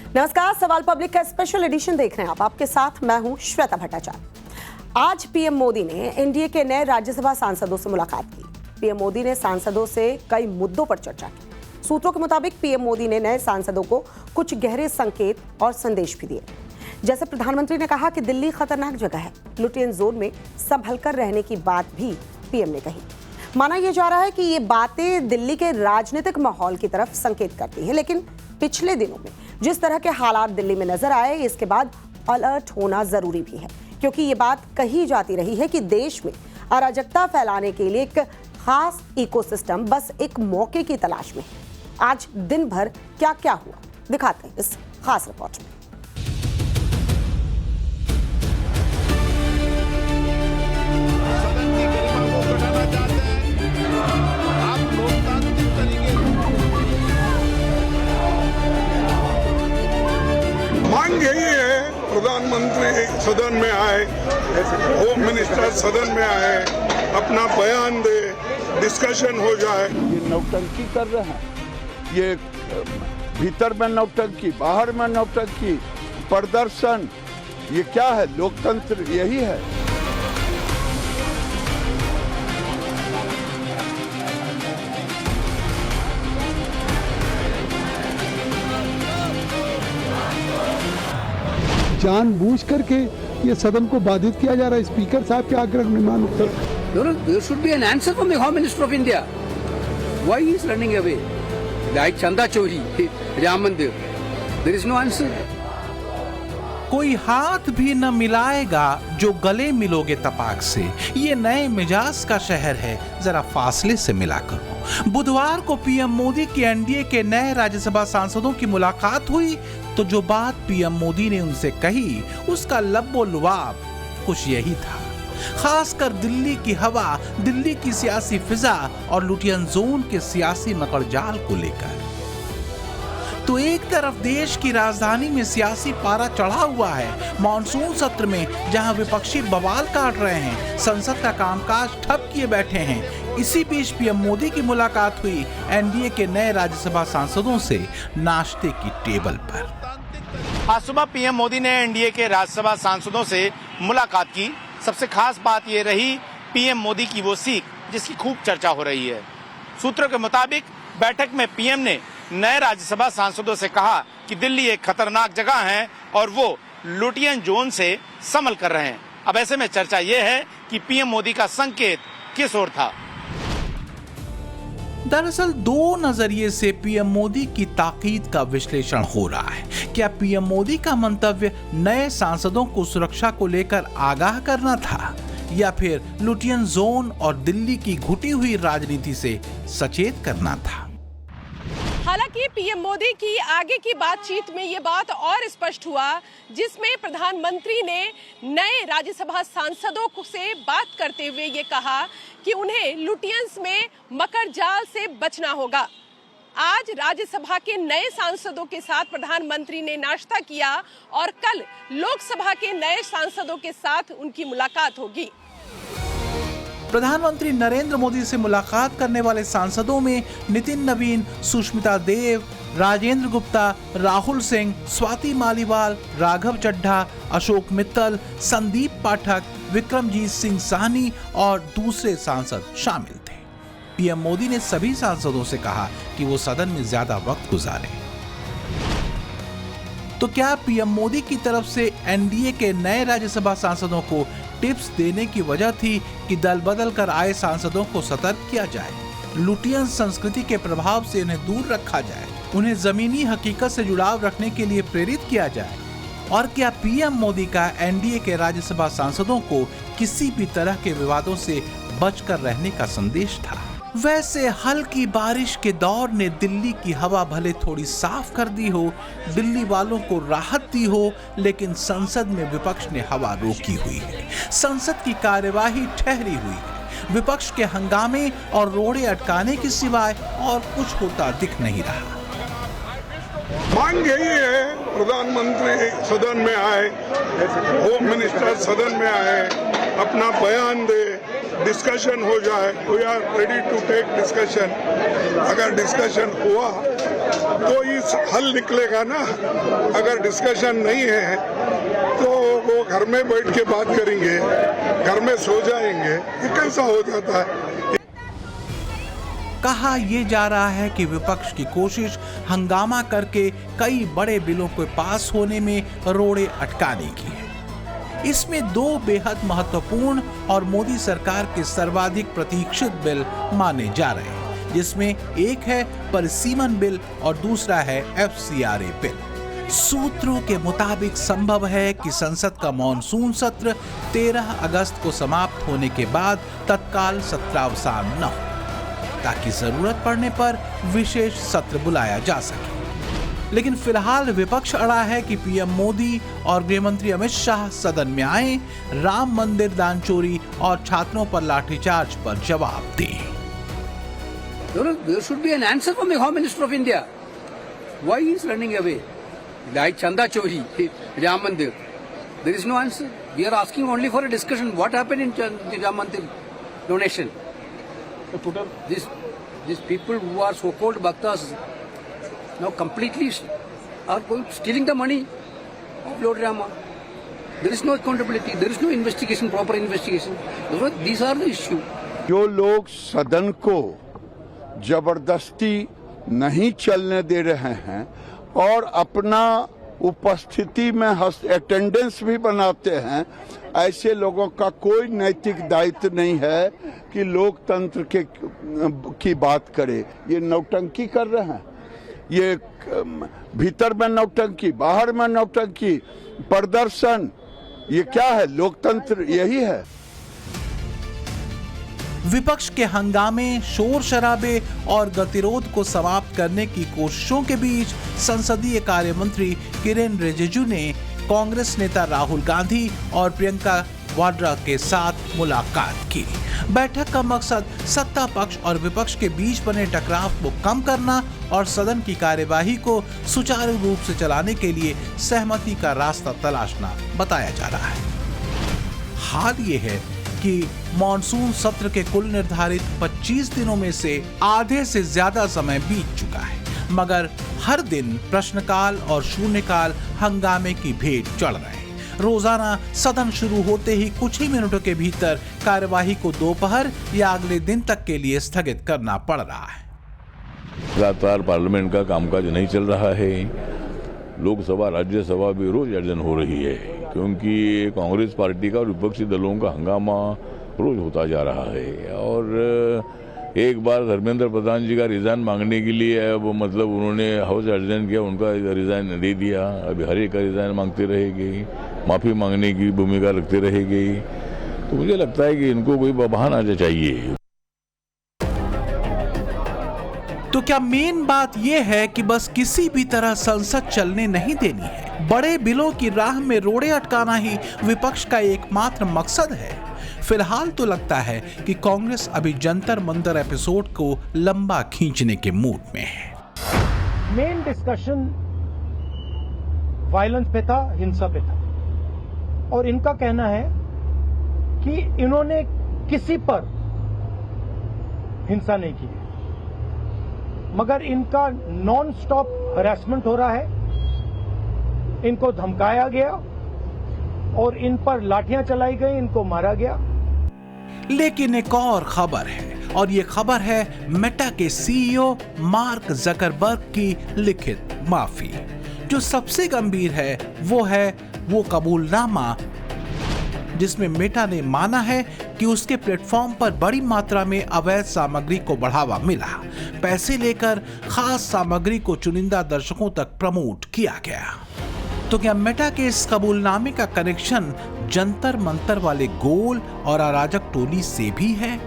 नमस्कार, सवाल पब्लिक का स्पेशल एडिशन देख रहे हैं आप। आपके साथ मैं हूं श्वेता भट्टाचार्य। आज पीएम मोदी ने एनडीए के नए राज्यसभा सांसदों से मुलाकात की। पीएम मोदी ने सांसदों से कई मुद्दों पर चर्चा की। सूत्रों के मुताबिक पीएम मोदी ने नए सांसदों को कुछ गहरे संकेत और संदेश भी दिए। जैसे प्रधानमंत्री ने कहा कि दिल्ली खतरनाक जगह है, लुटियन जोन में संभल कर रहने की बात भी पीएम ने कही। माना यह जा रहा है कि ये बातें दिल्ली के राजनीतिक माहौल की तरफ संकेत करती हैं, लेकिन पिछले दिनों में जिस तरह के हालात दिल्ली में नजर आए, इसके बाद अलर्ट होना जरूरी भी है, क्योंकि ये बात कही जाती रही है कि देश में अराजकता फैलाने के लिए एक खास इकोसिस्टम बस एक मौके की तलाश में है। आज दिन भर क्या क्या हुआ दिखाते हैं इस खास रिपोर्ट में। मांग यही है, प्रधानमंत्री सदन में आए, होम मिनिस्टर सदन में आए, अपना बयान दे, डिस्कशन हो जाए। ये नौटंकी कर रहे हैं, ये भीतर में नौटंकी, बाहर में नौटंकी, प्रदर्शन, ये क्या है? लोकतंत्र यही है। जानबूझ करके ये सदन को बाधित किया जा रहा है। स्पीकर साहब के आग्रह में मानो There should be an answer from the Home Minister of India. Why he is running away? Like Chanda Chori, Ram Mandir. There is no answer. कोई हाथ भी न मिलाएगा जो गले मिलोगे तपाक से। ये नए मिजाज का शहर है, जरा फासले से मिला करो। बुधवार को पीएम मोदी की एनडीए के नए राज्यसभा सांसदों की मुलाकात हुई तो जो बात पीएम मोदी ने उनसे कही उसका लब्बो लुआब कुछ यही था। खासकर दिल्ली की हवा, दिल्ली की सियासी फिजा और लुटियन जोन के सियासी मकड़जाल को लेकर। तो एक तरफ देश की राजधानी में सियासी पारा चढ़ा हुआ है, मॉनसून सत्र में जहां विपक्षी बवाल काट रहे हैं, संसद का कामकाज ठप किए बैठे हैं। इसी बीच पीएम मोदी की मुलाकात हुई एनडीए के नए राज्यसभा सांसदों से नाश्ते की टेबल पर। आज सुबह पीएम मोदी ने एनडीए के राज्यसभा सांसदों से मुलाकात की। सबसे खास बात ये रही पीएम मोदी की वो सीख जिसकी खूब चर्चा हो रही है। सूत्रों के मुताबिक बैठक में पीएम ने नए राज्यसभा सांसदों से कहा कि दिल्ली एक खतरनाक जगह है और वो लुटियन जोन से संभल कर रहे हैं। अब ऐसे में चर्चा ये है कि पीएम मोदी का संकेत किस ओर था। दरअसल दो नजरिए से पीएम मोदी की ताकीद का विश्लेषण हो रहा है। क्या पीएम मोदी का मंतव्य नए सांसदों को सुरक्षा को लेकर आगाह करना था, या फिर लुटियन जोन और दिल्ली की घुटी हुई राजनीति से सचेत करना था? हालांकि पीएम मोदी की आगे की बातचीत में ये बात और स्पष्ट हुआ, जिसमें प्रधानमंत्री ने नए राज्यसभा सांसदों से बात करते हुए ये कहा कि उन्हें लुटियंस में मकर जाल से बचना होगा। आज राज्यसभा के नए सांसदों के साथ प्रधानमंत्री ने नाश्ता किया और कल लोकसभा के नए सांसदों के साथ उनकी मुलाकात होगी। प्रधानमंत्री नरेंद्र मोदी से मुलाकात करने वाले सांसदों में नितिन नवीन, सुष्मिता देव, राजेंद्र गुप्ता, राहुल सिंह, स्वाति मालीवाल, राघव चड्ढा, अशोक मित्तल, संदीप पाठक, विक्रमजीत सिंह साहनी और दूसरे सांसद शामिल थे। पीएम मोदी ने सभी सांसदों से कहा कि वो सदन में ज्यादा वक्त गुजारें। तो क्या पीएम मोदी की तरफ से एनडीए के नए राज्यसभा सांसदों को टिप्स देने की वजह थी कि दल बदल कर आए सांसदों को सतर्क किया जाए, लुटियन संस्कृति के प्रभाव से उन्हें दूर रखा जाए, उन्हें जमीनी हकीकत से जुड़ाव रखने के लिए प्रेरित किया जाए? और क्या पीएम मोदी का एनडीए के राज्यसभा सांसदों को किसी भी तरह के विवादों से बचकर रहने का संदेश था? वैसे हल्की बारिश के दौर ने दिल्ली की हवा भले थोड़ी साफ कर दी हो, दिल्ली वालों को राहत दी हो, लेकिन संसद में विपक्ष ने हवा रोकी हुई है। संसद की कार्यवाही ठहरी हुई है। विपक्ष के हंगामे और रोड़े अटकाने के सिवाय और कुछ होता दिख नहीं रहा। मांग यही है, प्रधानमंत्री सदन में आए, होम मिनिस्टर सदन में आए, अपना बयान दे, डिस्कशन हो जाए। We are ready to take discussion. अगर डिस्कशन हुआ तो इस हल निकलेगा ना। अगर डिस्कशन नहीं है तो वो घर में बैठ के बात करेंगे, घर में सो जाएंगे, ये कैसा हो जाता है। कहा यह जा रहा है कि विपक्ष की कोशिश हंगामा करके कई बड़े बिलों को पास होने में रोड़े अटकाने की है। इसमें दो बेहद महत्वपूर्ण और मोदी सरकार के सर्वाधिक प्रतीक्षित बिल माने जा रहे हैं, जिसमें एक है परिसीमन बिल और दूसरा है FCRA बिल। सूत्रों के मुताबिक संभव है कि संसद का मॉनसून सत्र 13 अगस्त को समाप्त होने के बाद तत्काल सत्रावसान न हो, ताकि जरूरत पड़ने पर विशेष सत्र बुलाया जा सके। लेकिन फिलहाल विपक्ष अड़ा है कि पीएम मोदी और गृह मंत्री अमित शाह सदन में आए, राम मंदिर दान चोरी और छात्रों पर लाठीचार्ज पर जवाब दें। There should be an answer from the Home Minister of India. Why he is running away? Like Chanda Chori, Ram Mandir. There is no answer. We are asking only for a discussion. What happened in the Ram Mandir donation? These people who are so-called bhaktas now completely are stealing the money of Lord Rama. There is no accountability. There is no investigation, proper investigation. These are the issues. जो लोग सदन को जबरदस्ती नहीं चलने दे रहे हैं और अपना उपस्थिति में अटेंडेंस भी बनाते हैं, ऐसे लोगों का कोई नैतिक दायित्व नहीं है कि लोकतंत्र की बात करे। ये नौटंकी कर रहे हैं, ये भीतर में नौटंकी, बाहर में नौटंकी, प्रदर्शन, ये क्या है? लोकतंत्र यही है। विपक्ष के हंगामे, शोर शराबे और गतिरोध को समाप्त करने की कोशिशों के बीच संसदीय कार्य मंत्री किरेन रिजिजू ने कांग्रेस नेता राहुल गांधी और प्रियंका वाड्रा के साथ मुलाकात की। बैठक का मकसद सत्ता पक्ष और विपक्ष के बीच बने टकराव को कम करना और सदन की कार्यवाही को सुचारू रूप से चलाने के लिए सहमति का रास्ता तलाशना बताया जा रहा है। हाल ये है कि मॉनसून सत्र के कुल निर्धारित 25 दिनों में से आधे से ज्यादा समय बीत चुका है, मगर हर दिन प्रश्नकाल और शून्यकाल हंगामे की भेंट चढ़ रहे हैं। रोजाना सदन शुरू होते ही कुछ ही मिनटों के भीतर कार्यवाही को दोपहर या अगले दिन तक के लिए स्थगित करना पड़ रहा है। लगातार पार्लियामेंट का कामकाज नहीं चल रहा है। लोकसभा, राज्यसभा भी रोज अर्जन हो रही है, क्योंकि कांग्रेस पार्टी का और विपक्षी दलों का हंगामा रोज होता जा रहा है। और एक बार धर्मेंद्र प्रधान जी का रिजाइन मांगने के लिए अब मतलब उन्होंने हाउस अर्जन किया, उनका रिजाइन दे दिया। अभी हर एक का रिजाइन मांगते रहेगी, माफी मांगने की भूमिका रखते रहेगी। तो मुझे लगता है कि इनको कोई बहाना चाहिए। तो क्या मेन बात यह है कि बस किसी भी तरह संसद चलने नहीं देनी है? बड़े बिलों की राह में रोड़े अटकाना ही विपक्ष का एकमात्र मकसद है? फिलहाल तो लगता है कि कांग्रेस अभी जंतर मंतर एपिसोड को लंबा खींचने के मूड में है। मेन डिस्कशन वायलेंस पे था, हिंसा पे था, और इनका कहना है कि इन्होंने किसी पर हिंसा नहीं की, मगर इनका नॉन स्टॉप हरासमेंट हो रहा है, इनको धमकाया गया और इन पर लाठियां चलाई गई, इनको मारा गया। लेकिन एक और खबर है, और ये खबर है मेटा के सीईओ मार्क जकरबर्ग की लिखित माफी। जो सबसे गंभीर है वो कबूलनामा, जिसमें मेटा ने माना है कि उसके प्लेटफॉर्म पर बड़ी मात्रा में अवैध सामग्री को बढ़ावा मिला। पैसे लेकर खास सामग्री को चुनिंदा दर्शकों तक प्रमोट किया गया। तो क्या मेटा के इस कबूलनामे का कनेक्शन जंतर मंतर वाले गोल और अराजक टोली से भी है?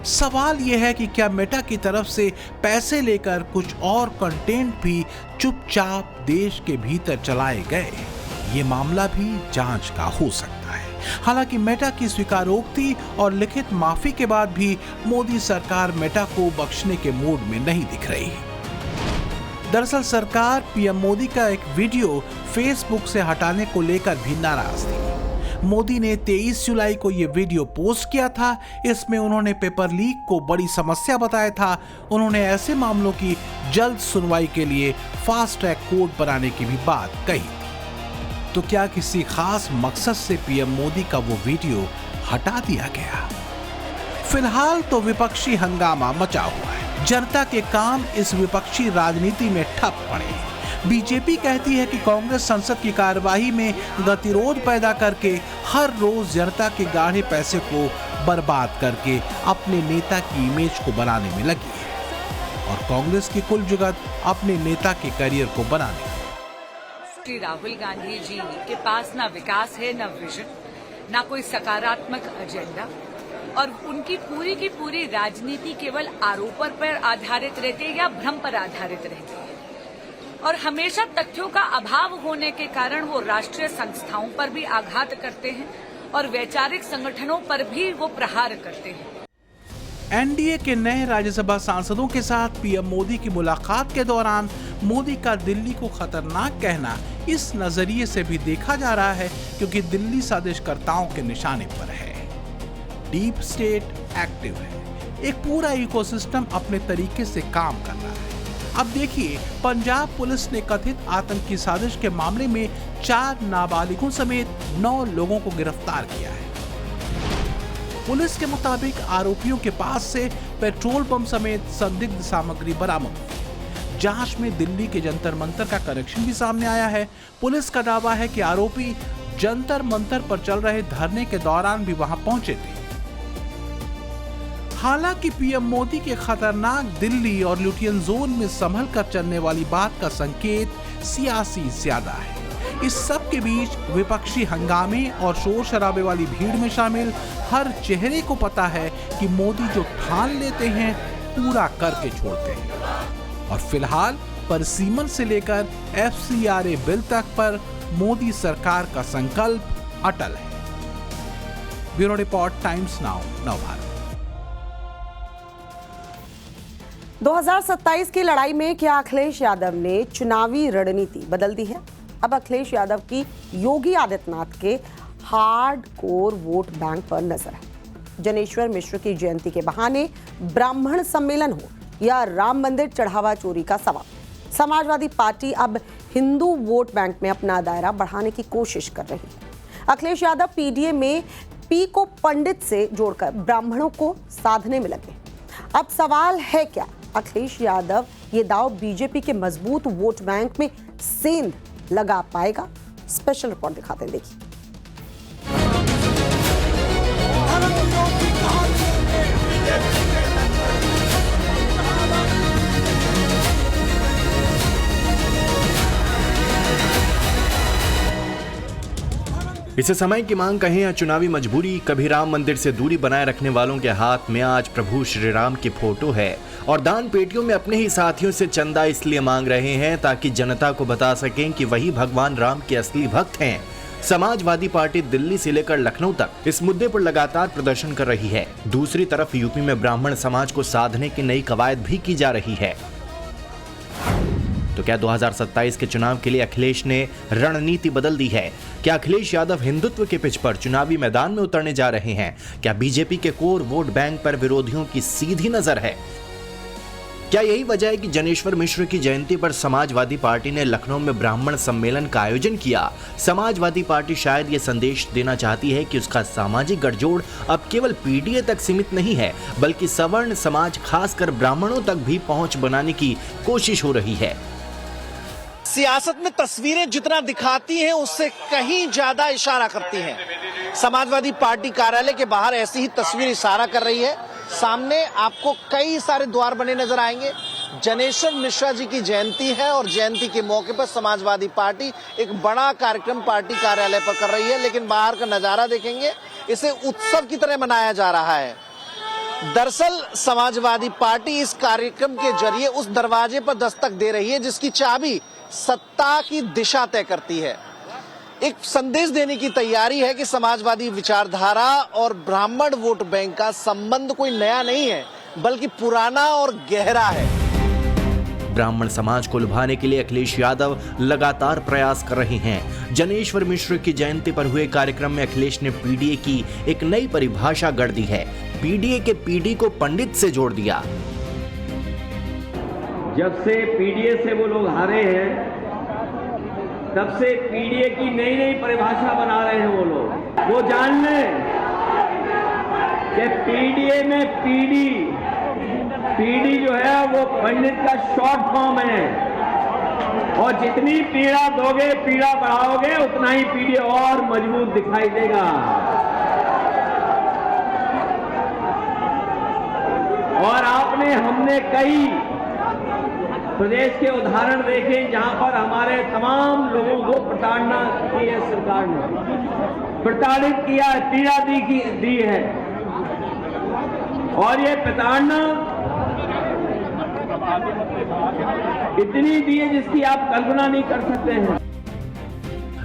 सवाल यह है कि क्या मेटा की तरफ से पैसे लेकर कुछ और कंटेंट भी चुपचाप देश के भीतर चलाए गए? ये मामला भी जांच का हो सकता है। हालांकि मेटा की स्वीकारोक्ति और लिखित माफी के बाद भी मोदी सरकार मेटा को बख्शने के मूड में नहीं दिख रही। दरअसल सरकार पीएम मोदी का एक वीडियो फेसबुक से हटाने को लेकर भी नाराज थी। मोदी ने 23 जुलाई को यह वीडियो पोस्ट किया था। इसमें उन्होंने पेपर लीक को बड़ी समस्या बताया था। उन्होंने ऐसे मामलों की जल्द सुनवाई के लिए फास्ट ट्रैक कोर्ट बनाने की भी बात कही। तो क्या किसी खास मकसद से पीएम मोदी का वो वीडियो हटा दिया गया? फिलहाल तो विपक्षी हंगामा मचा हुआ है। जनता के काम इस विपक्षी राजनीति में ठप पड़े। बीजेपी कहती है कि कांग्रेस संसद की कार्यवाही में गतिरोध पैदा करके हर रोज जनता के गाढ़े पैसे को बर्बाद करके अपने नेता की इमेज को बनाने में लगी है और कांग्रेस की कुल जुगत अपने नेता के करियर को बनाने में। श्री राहुल गांधी जी के पास ना विकास है, ना विजन, ना कोई सकारात्मक एजेंडा और उनकी पूरी की पूरी राजनीति केवल आरोपों पर आधारित रहती है या भ्रम पर आधारित रहती है और हमेशा तथ्यों का अभाव होने के कारण वो राष्ट्रीय संस्थाओं पर भी आघात करते हैं और वैचारिक संगठनों पर भी वो प्रहार करते हैं। एनडीए के नए राज्यसभा सांसदों के साथ पीएम मोदी की मुलाकात के दौरान मोदी का दिल्ली को खतरनाक कहना इस नजरिए से भी देखा जा रहा है क्योंकि दिल्ली साजिशकर्ताओं के निशाने पर है। डीप स्टेट एक्टिव है। एक पूरा इकोसिस्टम अपने तरीके से काम कर रहा है। अब देखिए, पंजाब पुलिस ने कथित आतंकी साजिश के मामले में 4 नाबालिगों समेत 9 लोगों को गिरफ्तार किया है। पुलिस के मुताबिक आरोपियों के पास से पेट्रोल पंप समेत संदिग्ध सामग्री बरामद हुई। जांच में दिल्ली के जंतर मंतर का कनेक्शन भी सामने आया है। पुलिस का दावा है कि आरोपी जंतर मंतर पर चल रहे धरने के दौरान भी वहां पहुंचे थे। हालांकि पीएम मोदी के खतरनाक दिल्ली और लुटियन जोन में संभल कर चलने वाली बात का संकेत सियासी ज्यादा है। इस सब के बीच विपक्षी हंगामे और शोर शराबे वाली भीड़ में शामिल हर चेहरे को पता है कि मोदी जो ठान लेते हैं पूरा करके छोड़ते हैं और फिलहाल परिसीमन से लेकर FCRA बिल तक पर मोदी सरकार का संकल्प अटल है। Bureau report, Times now, Navbharat. 2027 की लड़ाई में क्या अखिलेश यादव ने चुनावी रणनीति बदल दी है? अब अखिलेश यादव की योगी आदित्यनाथ के हार्डकोर वोट बैंक पर नजर है। जनेश्वर मिश्र की जयंती के बहाने ब्राह्मण सम्मेलन हो या राम मंदिर चढ़ावा चोरी का सवाल, समाजवादी पार्टी अब हिंदू वोट बैंक में अपना दायरा बढ़ाने की कोशिश कर रही है। अखिलेश यादव पीडीए में पी को पंडित से जोड़कर ब्राह्मणों को साधने में लगे। अब सवाल है, क्या अखिलेश यादव ये दाव बीजेपी के मजबूत वोट बैंक में सेंध लगा पाएगा? स्पेशल रिपोर्ट दिखाते हैं, देखिए। इसे समय की मांग कहें या चुनावी मजबूरी, कभी राम मंदिर से दूरी बनाए रखने वालों के हाथ में आज प्रभु श्री राम की फोटो है और दान पेटियों में अपने ही साथियों से चंदा इसलिए मांग रहे हैं ताकि जनता को बता सकें कि वही भगवान राम के असली भक्त हैं। समाजवादी पार्टी दिल्ली से लेकर लखनऊ तक इस मुद्दे पर लगातार प्रदर्शन कर रही है। दूसरी तरफ यूपी में ब्राह्मण समाज को साधने की नई कवायद भी की जा रही है। तो क्या 2027 के चुनाव के लिए अखिलेश ने रणनीति बदल दी है? क्या अखिलेश यादव हिंदुत्व के पिच पर चुनावी मैदान में उतरने जा रहे हैं? क्या बीजेपी के कोर वोट बैंक पर विरोधियों की सीधी नजर है? क्या यही वजह है कि जनेश्वर मिश्र की जयंती पर समाजवादी पार्टी ने लखनऊ में ब्राह्मण सम्मेलन का आयोजन किया? समाजवादी पार्टी शायद ये संदेश देना चाहती है कि उसका सामाजिक गठजोड़ अब केवल पीडीए तक सीमित नहीं है, बल्कि सवर्ण समाज खासकर ब्राह्मणों तक भी पहुंच बनाने की कोशिश हो रही है। सियासत में तस्वीरें जितना दिखाती हैं उससे कहीं ज्यादा इशारा करती हैं। समाजवादी पार्टी कार्यालय के बाहर ऐसी ही तस्वीर इशारा कर रही है। सामने आपको कई सारे द्वार बने नजर आएंगे। जनेश्वर मिश्रा जी की जयंती है और जयंती के मौके पर समाजवादी पार्टी एक बड़ा कार्यक्रम पार्टी कार्यालय पर कर रही है, लेकिन बाहर का नजारा देखेंगे, इसे उत्सव की तरह मनाया जा रहा है। दरअसल समाजवादी पार्टी इस कार्यक्रम के जरिए उस दरवाजे पर दस्तक दे रही है जिसकी चाबी सत्ता की दिशा तय करती है। एक संदेश देने की तैयारी है कि समाजवादी विचारधारा और ब्राह्मण वोट बैंक का संबंध कोई नया नहीं है, बल्कि पुराना और गहरा है। ब्राह्मण समाज को लुभाने के लिए अखिलेश यादव लगातार प्रयास कर रहे हैं। जनेश्वर मिश्र की जयंती पर हुए कार्यक्रम में अखिलेश ने पीडीए की एक नई परिभाषा गढ़ दी है। पीडीए के पीडी को पंडित से जोड़ दिया। जब से पीडीए से वो लोग हारे हैं, तब से पीडीए की नई नई परिभाषा बना रहे हैं वो लोग। वो जान लें कि पीडीए में पीडी जो है वो पंडित का शॉर्ट फॉर्म है, और जितनी पीड़ा दोगे, पीड़ा बढ़ाओगे, उतना ही पीडीए और मजबूत दिखाई देगा। और हमने कई प्रदेश के उदाहरण देखे जहां पर हमारे तमाम लोगों को प्रताड़ना की है, सरकार ने प्रताड़ित किया है, पीड़ा दी है, और ये प्रताड़ना इतनी दी है जिसकी आप कल्पना नहीं कर सकते हैं।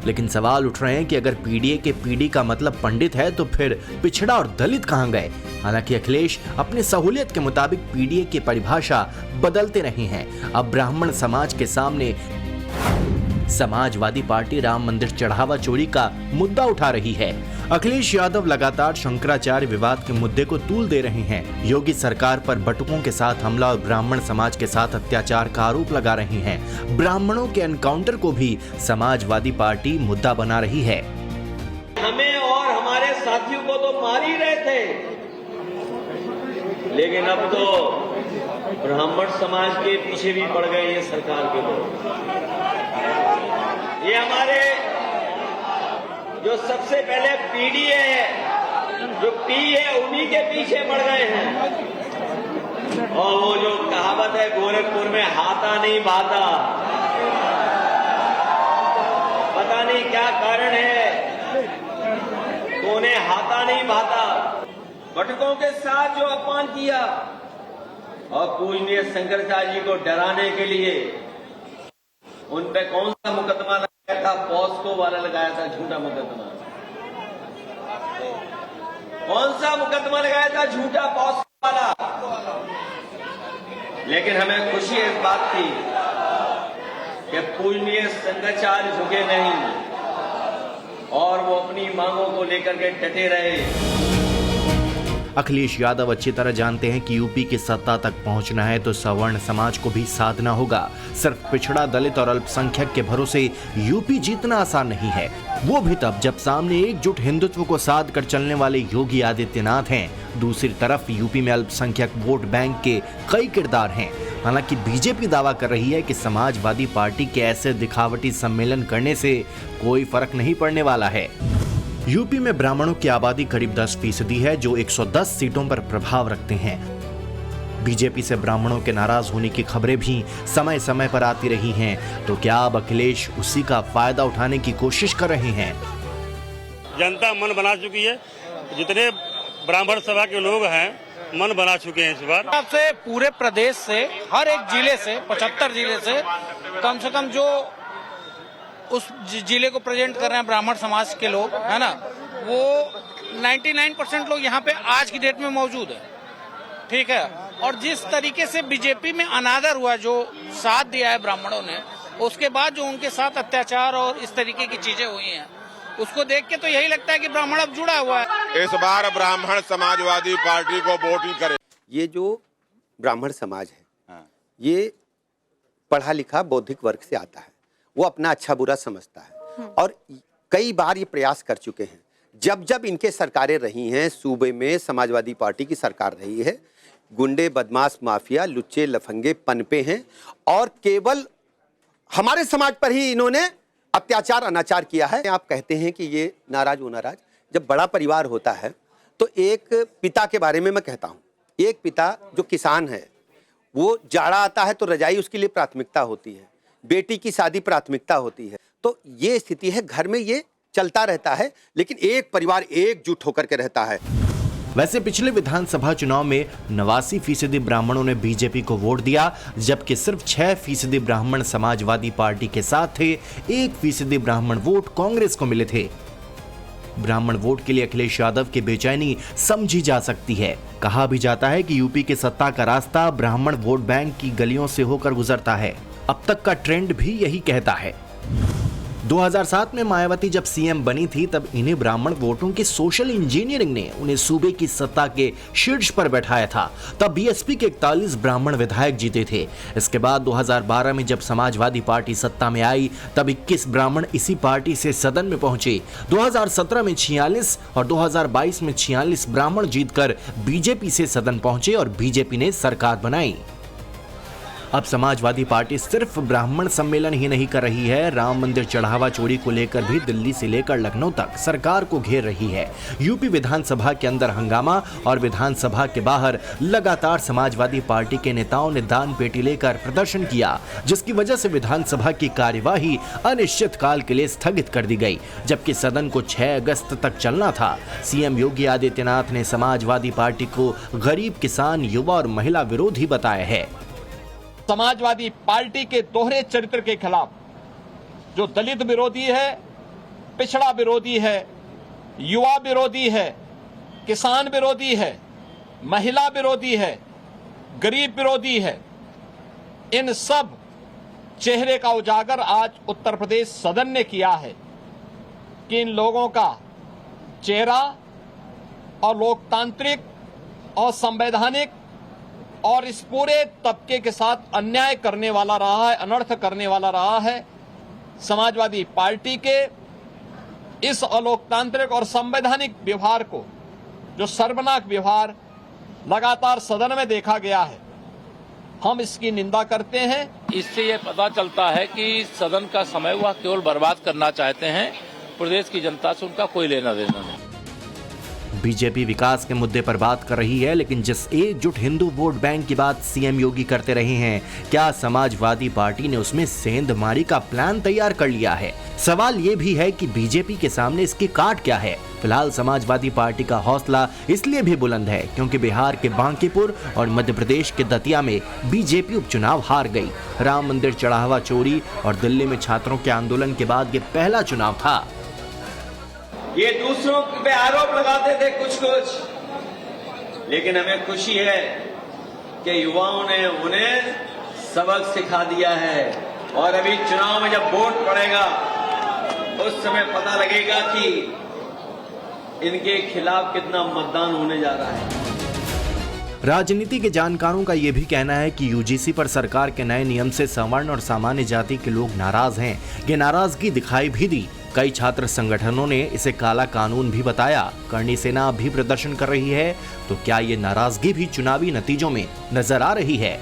लेकिन सवाल उठ रहे हैं कि अगर पीडीए के पीडी का मतलब पंडित है तो फिर पिछड़ा और दलित कहां गए? हालांकि अखिलेश अपनी सहूलियत के मुताबिक पीडीए की परिभाषा बदलते रहे हैं। अब ब्राह्मण समाज के सामने समाजवादी पार्टी राम मंदिर चढ़ावा चोरी का मुद्दा उठा रही है। अखिलेश यादव लगातार शंकराचार्य विवाद के मुद्दे को तूल दे रहे हैं। योगी सरकार पर बटुकों के साथ हमला और ब्राह्मण समाज के साथ अत्याचार का आरोप लगा रहे हैं। ब्राह्मणों के एनकाउंटर को भी समाजवादी पार्टी मुद्दा बना रही है। हमें और हमारे साथियों को तो मार ही रहे थे, लेकिन अब तो ब्राह्मण समाज के पीछे भी पड़ गए ये सरकार के लोग। ये हमारे जो सबसे पहले पीडी है, जो पी है, उन्हीं के पीछे पड़ गए हैं। और वो जो कहावत है गोरखपुर में, हाथा नहीं भाता, पता नहीं क्या कारण है तो उन्हें हाथा नहीं भाता। बटुकों के साथ जो अपमान किया और पूजनीय शंकराचार्य जी को डराने के लिए उन पे कौन सा मुकदमा लगाया था? पॉस्को वाला लगाया था, झूठा मुकदमा। कौन सा मुकदमा लगाया था? झूठा पॉस्को वाला। लेकिन हमें खुशी इस बात की कि पूजनीय शंकराचार्य झुके नहीं और वो अपनी मांगों को लेकर के डटे रहे। अखिलेश यादव अच्छी तरह जानते हैं कि यूपी की सत्ता तक पहुंचना है तो सवर्ण समाज को भी साधना होगा। सिर्फ पिछड़ा, दलित और अल्पसंख्यक के भरोसे यूपी जीतना आसान नहीं है, वो भी तब जब सामने एकजुट हिंदुत्व को साध कर चलने वाले योगी आदित्यनाथ हैं। दूसरी तरफ यूपी में अल्पसंख्यक वोट बैंक के कई किरदार हैं। हालांकि बीजेपी दावा कर रही है कि समाजवादी पार्टी के ऐसे दिखावटी सम्मेलन करने से कोई फर्क नहीं पड़ने वाला है। यूपी में ब्राह्मणों की आबादी करीब 10% है, जो 110 सीटों पर प्रभाव रखते हैं। बीजेपी से ब्राह्मणों के नाराज होने की खबरें भी समय समय पर आती रही हैं, तो क्या अब अखिलेश उसी का फायदा उठाने की कोशिश कर रहे हैं? जनता मन बना चुकी है, जितने ब्राह्मण सभा के लोग हैं मन बना चुके हैं। इस बार से पूरे प्रदेश से, हर एक जिले से, 75 जिले से कम जो उस जिले को प्रेजेंट कर रहे हैं ब्राह्मण समाज के लोग, है ना, वो 99% लोग यहाँ पे आज की डेट में मौजूद है। ठीक है, और जिस तरीके से बीजेपी में अनादर हुआ, जो साथ दिया है ब्राह्मणों ने, उसके बाद जो उनके साथ अत्याचार और इस तरीके की चीजें हुई हैं, उसको देख के तो यही लगता है कि ब्राह्मण अब जुड़ा हुआ है। इस बार ब्राह्मण समाजवादी पार्टी को वोट ही करे। ये जो ब्राह्मण समाज है, ये पढ़ा लिखा बौद्धिक वर्ग से आता है, वो अपना अच्छा बुरा समझता है और कई बार ये प्रयास कर चुके हैं। जब जब इनके सरकारें रही हैं, सूबे में समाजवादी पार्टी की सरकार रही है, गुंडे, बदमाश, माफिया, लुच्चे, लफंगे पनपे हैं और केवल हमारे समाज पर ही इन्होंने अत्याचार, अनाचार किया है। आप कहते हैं कि ये नाराज वो नाराज, जब बड़ा परिवार होता है तो एक पिता के बारे में मैं कहता हूँ, एक पिता जो किसान है, वो जाड़ा आता है तो रजाई उसके लिए प्राथमिकता होती है, बेटी की शादी प्राथमिकता होती है। तो ये स्थिति है, घर में ये चलता रहता है, लेकिन एक परिवार एकजुट होकर के रहता है। वैसे पिछले विधानसभा चुनाव में 89% ब्राह्मणों ने बीजेपी को वोट दिया, जबकि सिर्फ 6% ब्राह्मण समाजवादी पार्टी के साथ थे। 1% ब्राह्मण वोट कांग्रेस को मिले थे। ब्राह्मण वोट के लिए अखिलेश यादव की बेचैनी समझी जा सकती है। कहा भी जाता है कि यूपी के सत्ता का रास्ता ब्राह्मण वोट बैंक की गलियों से होकर गुजरता है। अब तक का ट्रेंड भी यही कहता है। 2007 में मायावती जब सीएम बनी थी तब इन्हीं ब्राह्मण वोटों की सोशल इंजीनियरिंग ने उन्हें सूबे की सत्ता के शीर्ष पर बैठाया था। तब बीएसपी के 41 ब्राह्मण विधायक जीते थे। इसके बाद 2012 में जब समाजवादी पार्टी सत्ता में आई तब 21 ब्राह्मण इसी पार्टी से सदन में पहुंचे। 2017 में 46 और 2022 में 46 ब्राह्मण जीतकर बीजेपी से सदन पहुंचे और बीजेपी ने सरकार बनाई। अब समाजवादी पार्टी सिर्फ ब्राह्मण सम्मेलन ही नहीं कर रही है, राम मंदिर चढ़ावा चोरी को लेकर भी दिल्ली से लेकर लखनऊ तक सरकार को घेर रही है। यूपी विधानसभा के अंदर हंगामा और विधानसभा के बाहर लगातार समाजवादी पार्टी के नेताओं ने दान पेटी लेकर प्रदर्शन किया, जिसकी वजह से विधानसभा की कार्यवाही अनिश्चित काल के लिए स्थगित कर दी गई, जबकि सदन को 6 अगस्त तक चलना था। सीएम योगी आदित्यनाथ ने समाजवादी पार्टी को गरीब, किसान, युवा और महिला विरोधी बताया है। समाजवादी पार्टी के दोहरे चरित्र के खिलाफ जो दलित विरोधी है, पिछड़ा विरोधी है, युवा विरोधी है, किसान विरोधी है, महिला विरोधी है, गरीब विरोधी है, इन सब चेहरे का उजागर आज उत्तर प्रदेश सदन ने किया है कि इन लोगों का चेहरा और लोकतांत्रिक और संवैधानिक और इस पूरे तबके के साथ अन्याय करने वाला रहा है, अनर्थ करने वाला रहा है। समाजवादी पार्टी के इस अलोकतांत्रिक और संवैधानिक व्यवहार को, जो शर्मनाक व्यवहार लगातार सदन में देखा गया है, हम इसकी निंदा करते हैं। इससे ये पता चलता है कि सदन का समय वह केवल बर्बाद करना चाहते हैं, प्रदेश की जनता से उनका कोई लेना देना नहीं। बीजेपी विकास के मुद्दे पर बात कर रही है, लेकिन जिस एकजुट हिंदू वोट बैंक की बात सीएम योगी करते रहे हैं, क्या समाजवादी पार्टी ने उसमें सेंधमारी का प्लान तैयार कर लिया है? सवाल ये भी है कि बीजेपी के सामने इसकी काट क्या है? फिलहाल समाजवादी पार्टी का हौसला इसलिए भी बुलंद है क्योंकि बिहार के बांकीपुर और मध्य प्रदेश के दतिया में बीजेपी उपचुनाव हार गई। राम मंदिर चढ़ावा चोरी और दिल्ली में छात्रों के आंदोलन के बाद ये पहला चुनाव था। ये दूसरों पे आरोप लगाते थे कुछ, लेकिन हमें खुशी है कि युवाओं ने उन्हें सबक सिखा दिया है और अभी चुनाव में जब वोट पड़ेगा उस समय पता लगेगा कि इनके खिलाफ कितना मतदान होने जा रहा है। राजनीति के जानकारों का यह भी कहना है कि यूजीसी पर सरकार के नए नियम से सवर्ण और सामान्य जाति के लोग नाराज हैं। ये नाराजगी दिखाई भी दी। कई छात्र संगठनों ने इसे काला कानून भी बताया। करणी सेना भी प्रदर्शन कर रही है, तो क्या ये नाराजगी भी चुनावी नतीजों में नजर आ रही है?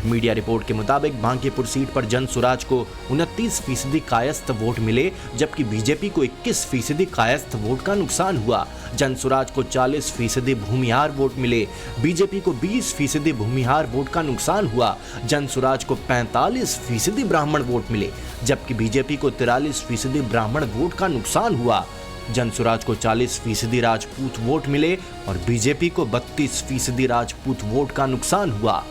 मीडिया रिपोर्ट के मुताबिक बांकीपुर सीट पर जनसुराज को 29% कायस्थ वोट मिले, जबकि बीजेपी को 21% कायस्थ वोट का नुकसान हुआ। जनसुराज को 40% भूमिहार वोट मिले, बीजेपी को 20% भूमिहार वोट का नुकसान हुआ। जनसुराज को 45% ब्राह्मण वोट मिले, जबकि बीजेपी को 43% ब्राह्मण वोट का नुकसान हुआ। जनसुराज को 40% राजपूत वोट मिले और बीजेपी को 32% राजपूत वोट का नुकसान हुआ।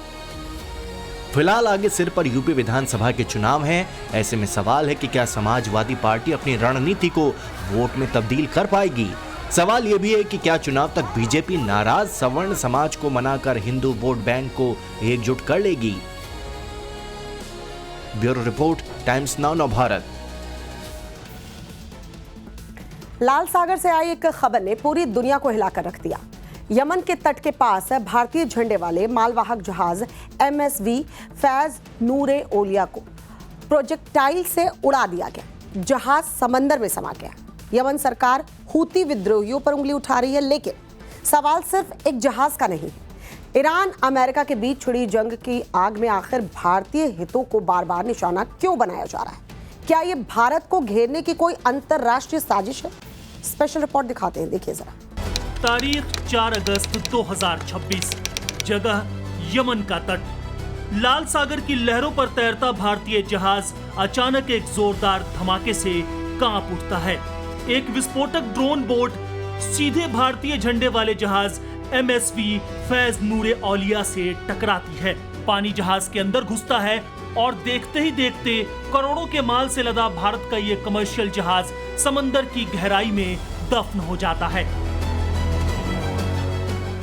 फिलहाल आगे सिर पर यूपी विधानसभा के चुनाव हैं। ऐसे में सवाल है कि क्या समाजवादी पार्टी अपनी रणनीति को वोट में तब्दील कर पाएगी? सवाल यह भी है कि क्या चुनाव तक बीजेपी नाराज सवर्ण समाज को मनाकर हिंदू वोट बैंक को एकजुट कर लेगी? Bureau report, Times Now Bharat. लाल सागर से आई एक खबर ने पूरी दुनिया को हिलाकर रख दिया। यमन के तट के पास भारतीय झंडे वाले मालवाहक जहाज MSV फैज नूरे ओलिया को प्रोजेक्टाइल से उड़ा दिया गया। जहाज समंदर में समा गया। यमन सरकार हूती विद्रोहियों पर उंगली उठा रही है, लेकिन सवाल सिर्फ एक जहाज का नहीं। ईरान अमेरिका के बीच छिड़ी जंग की आग में आखिर भारतीय हितों को बार बार निशाना क्यों बनाया जा रहा है? क्या ये भारत को घेरने की कोई अंतरराष्ट्रीय साजिश है? स्पेशल रिपोर्ट दिखाते हैं, देखिए जरा। तारीख 4 अगस्त 2026, जगह यमन का तट। लाल सागर की लहरों पर तैरता भारतीय जहाज अचानक एक जोरदार धमाके से कांप उठता है। एक विस्फोटक ड्रोन बोट सीधे भारतीय झंडे वाले जहाज MSV फैज नूरे औलिया से टकराती है। पानी जहाज के अंदर घुसता है और देखते ही देखते करोड़ों के माल से लदा भारत का ये कमर्शियल जहाज समंदर की गहराई में दफन हो जाता है।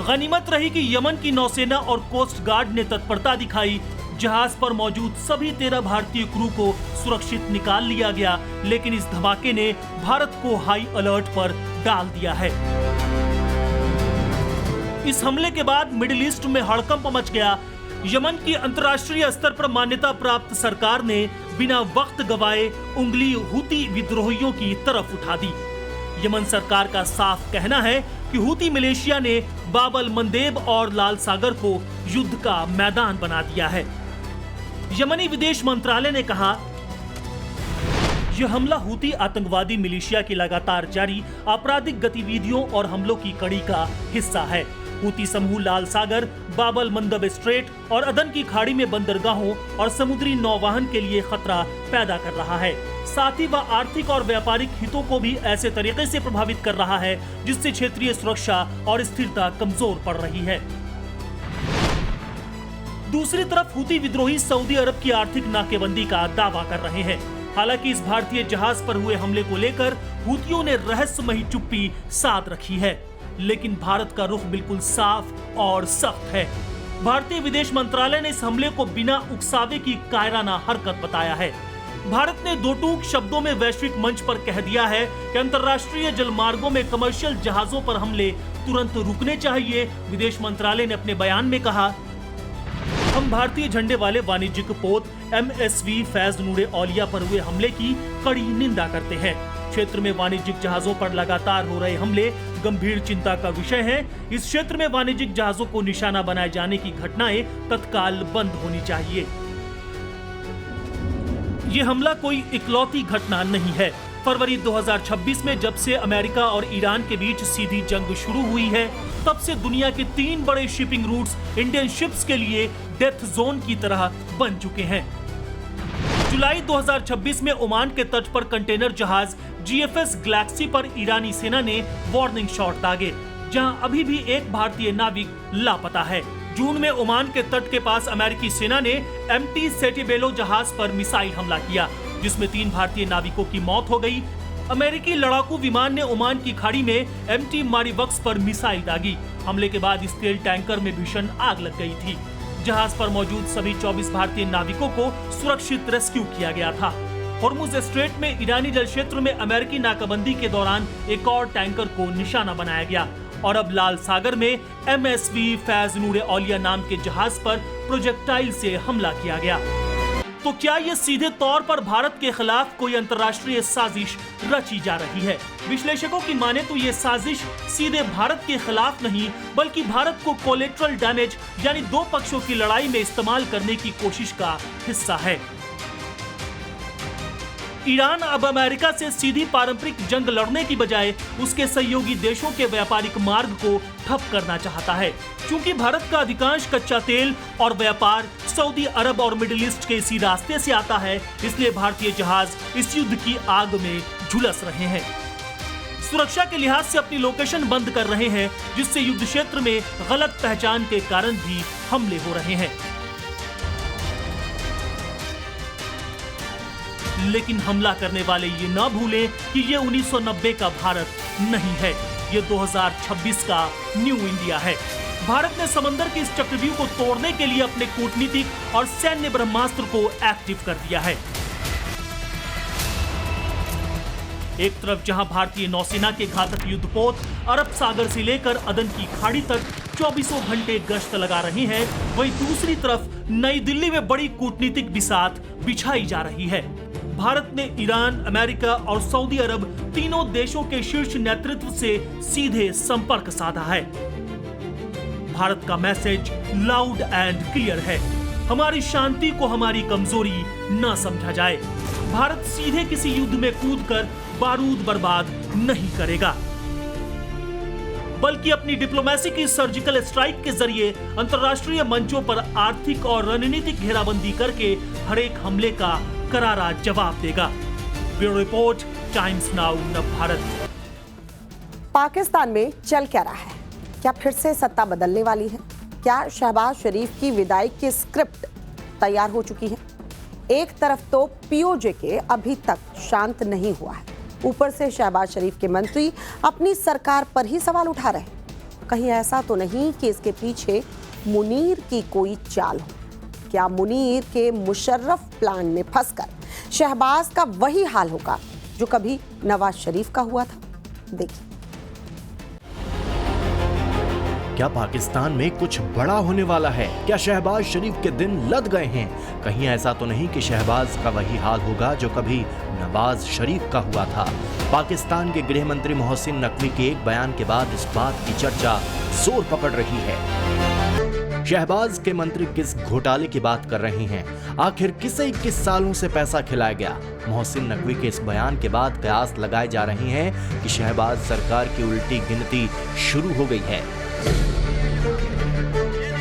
गनीमत रही कि यमन की नौसेना और कोस्ट गार्ड ने तत्परता दिखाई। जहाज पर मौजूद सभी 13 भारतीय क्रू को सुरक्षित निकाल लिया गया, लेकिन इस धमाके ने भारत को हाई अलर्ट पर डाल दिया है। इस हमले के बाद मिडिल ईस्ट में हड़कंप मच गया। यमन की अंतर्राष्ट्रीय स्तर पर मान्यता प्राप्त सरकार ने बिना वक्त गवाए उंगली हुती विद्रोहियों की तरफ उठा दी। यमन सरकार का साफ कहना है कि हुती मिलिशिया ने बाब-अल मंदेब और लाल सागर को युद्ध का मैदान बना दिया है। यमनी विदेश मंत्रालय ने कहा, यह हमला हुती आतंकवादी मिलिशिया की लगातार जारी आपराधिक गतिविधियों और हमलों की कड़ी का हिस्सा है। हुती समूह लाल सागर, बाब-अल मंदब स्ट्रेट और अदन की खाड़ी में बंदरगाहों और समुद्री नौवाहन के लिए खतरा पैदा कर रहा है। साथ ही वह आर्थिक और व्यापारिक हितों को भी ऐसे तरीके से प्रभावित कर रहा है जिससे क्षेत्रीय सुरक्षा और स्थिरता कमजोर पड़ रही है। दूसरी तरफ हुती विद्रोही सऊदी अरब की आर्थिक नाकेबंदी का दावा कर रहे हैं। हालांकि इस भारतीय जहाज पर हुए हमले को लेकर हुतियों ने रहस्यमयी चुप्पी साध रखी है, लेकिन भारत का रुख बिल्कुल साफ और सख्त है। भारतीय विदेश मंत्रालय ने इस हमले को बिना उकसावे की कायराना हरकत बताया है। भारत ने दो टूक शब्दों में वैश्विक मंच पर कह दिया है कि अंतर्राष्ट्रीय जलमार्गों में कमर्शियल जहाजों पर हमले तुरंत रुकने चाहिए। विदेश मंत्रालय ने अपने बयान में कहा, हम भारतीय झंडे वाले वाणिज्यिक पोत MSV फैज नूरे औलिया पर हुए हमले की कड़ी निंदा करते हैं। क्षेत्र में वाणिज्यिक जहाजों पर लगातार हो रहे हमले गंभीर चिंता का विषय है। इस क्षेत्र में वाणिज्यिक जहाजों को निशाना बनाए जाने की घटनाएं तत्काल बंद होनी चाहिए। ये हमला कोई इकलौती घटना नहीं है। फरवरी 2026 में जब से अमेरिका और ईरान के बीच सीधी जंग शुरू हुई है, तब से दुनिया के 3 बड़े शिपिंग रूट्स इंडियन शिप्स के लिए डेथ जोन की तरह बन चुके हैं। जुलाई 2026 में ओमान के तट पर कंटेनर जहाज GFS गैलेक्सी पर ईरानी सेना ने वार्निंग शॉट दागे, जहां अभी भी एक भारतीय नाविक लापता है। जून में ओमान के तट के पास अमेरिकी सेना ने MT सेटिबेलो जहाज पर मिसाइल हमला किया, जिसमें 3 भारतीय नाविकों की मौत हो गई। अमेरिकी लड़ाकू विमान ने ओमान की खाड़ी में MT मारिवक्स पर मिसाइल दागी। हमले के बाद इस तेल टैंकर में भीषण आग लग गई थी। जहाज पर मौजूद सभी 24 भारतीय नाविकों को सुरक्षित रेस्क्यू किया गया था। हॉर्मुज स्ट्रेट में ईरानी जल क्षेत्र में अमेरिकी नाकाबंदी के दौरान एक और टैंकर को निशाना बनाया गया और अब लाल सागर में MSV फैज नूरे औलिया नाम के जहाज पर प्रोजेक्टाइल से हमला किया गया। तो क्या ये सीधे तौर पर भारत के खिलाफ कोई अंतर्राष्ट्रीय साजिश रची जा रही है? विश्लेषकों की माने तो ये साजिश सीधे भारत के खिलाफ नहीं, बल्कि भारत को कोलेट्रल डैमेज यानी 2 पक्षों की लड़ाई में इस्तेमाल करने की कोशिश का हिस्सा है। ईरान अब अमेरिका से सीधी पारंपरिक जंग लड़ने की बजाय उसके सहयोगी देशों के व्यापारिक मार्ग को ठप करना चाहता है। क्योंकि भारत का अधिकांश कच्चा तेल और व्यापार सऊदी अरब और मिडिल ईस्ट के इसी रास्ते से आता है, इसलिए भारतीय जहाज इस युद्ध की आग में झुलस रहे हैं। सुरक्षा के लिहाज से अपनी लोकेशन बंद कर रहे हैं, जिससे युद्ध क्षेत्र में गलत पहचान के कारण भी हमले हो रहे हैं। लेकिन हमला करने वाले ये ना भूलें कि ये 1990 का भारत नहीं है, ये 2026 का न्यू इंडिया है। भारत ने समंदर के इस चक्रव्यूह को तोड़ने के लिए अपने कूटनीतिक और सैन्य ब्रह्मास्त्र को एक्टिव कर दिया है। एक तरफ जहां भारतीय नौसेना के घातक युद्धपोत अरब सागर से लेकर अदन की खाड़ी तक 24 घंटे गश्त लगा रही हैं, वहीं दूसरी तरफ नई दिल्ली में बड़ी कूटनीतिक बिसात बिछाई जा रही है। भारत ने ईरान, अमेरिका और सऊदी अरब तीनों देशों के शीर्ष नेतृत्व से सीधे संपर्क साधा है। भारत का मैसेज लाउड एंड क्लियर है, हमारी शांति को हमारी कमजोरी न समझा जाए। भारत सीधे किसी युद्ध में कूदकर बारूद बर्बाद नहीं करेगा, बल्कि अपनी डिप्लोमेसी की सर्जिकल स्ट्राइक के जरिए अंतर्राष्ट्रीय मंचों पर आर्थिक और रणनीतिक घेराबंदी करके हर एक हमले का करारा जवाब देगा। Bureau report, Times now Navbharat. Pakistan में चल क्या रहा है? क्या फिर से सत्ता बदलने वाली है? क्या शहबाज शरीफ की विदाई की स्क्रिप्ट तैयार हो चुकी है? एक तरफ तो पीओजे अभी तक शांत नहीं हुआ है, ऊपर से शहबाज शरीफ के मंत्री अपनी सरकार पर ही सवाल उठा रहे हैं। कहीं ऐसा तो नहीं कि इसके पीछे मुनीर की कोई चाल हो? क्या मुनीर के मुशर्रफ प्लान में फंसकर शहबाज का वही हाल होगा जो कभी नवाज शरीफ का हुआ था? देखिए, क्या पाकिस्तान में कुछ बड़ा होने वाला है? क्या शहबाज शरीफ के दिन लद गए हैं? कहीं ऐसा तो नहीं कि शहबाज का वही हाल होगा जो कभी नवाज शरीफ का हुआ था? पाकिस्तान के गृह मंत्री मोहसिन नकवी के एक बयान के बाद इस बात की चर्चा जोर पकड़ रही है। शहबाज के मंत्री किस घोटाले की बात कर रहे हैं? आखिर किसे 21 सालों से पैसा खिलाया गया? मोहसिन नकवी के इस बयान के बाद कयास लगाए जा रहे हैं कि शहबाज सरकार की उल्टी गिनती शुरू हो गई है।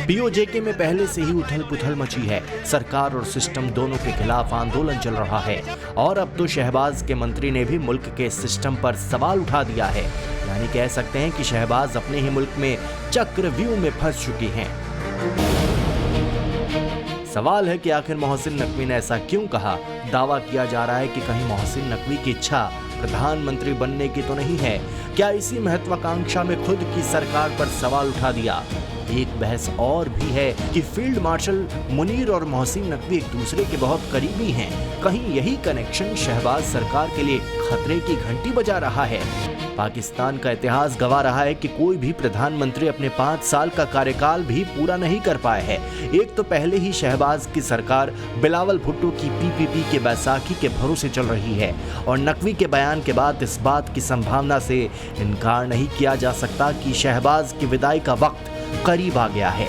पीओजे में पहले से ही उथल पुथल मची है। सरकार और सिस्टम दोनों के खिलाफ आंदोलन चल रहा है और अब तो शहबाज के मंत्री ने भी मुल्क के सिस्टम पर सवाल उठा दिया है। यानी कह सकते हैं कि शहबाज अपने ही मुल्क में चक्रव्यूह में फंस चुकी हैं। सवाल है कि आखिर मोहसिन नकवी ने ऐसा क्यों कहा? दावा किया जा रहा है कि कहीं मोहसिन नकवी की इच्छा प्रधानमंत्री बनने की तो नहीं है? क्या इसी महत्वाकांक्षा में खुद की सरकार पर सवाल उठा दिया? एक बहस और भी है कि फील्ड मार्शल मुनीर और मोहसिन नकवी एक दूसरे के बहुत करीबी हैं। कहीं यही कनेक्शन शहबाज सरकार के लिए खतरे की घंटी बजा रहा है? पाकिस्तान का इतिहास गवाह रहा है कि कोई भी प्रधानमंत्री अपने 5 साल का कार्यकाल भी पूरा नहीं कर पाए है। एक तो पहले ही शहबाज की सरकार बिलावल भुट्टो की पीपीपी के बैसाखी के भरोसे चल रही है और नकवी के बयान के बाद इस बात की संभावना से इनकार नहीं किया जा सकता कि शहबाज की विदाई का वक्त करीब आ गया है।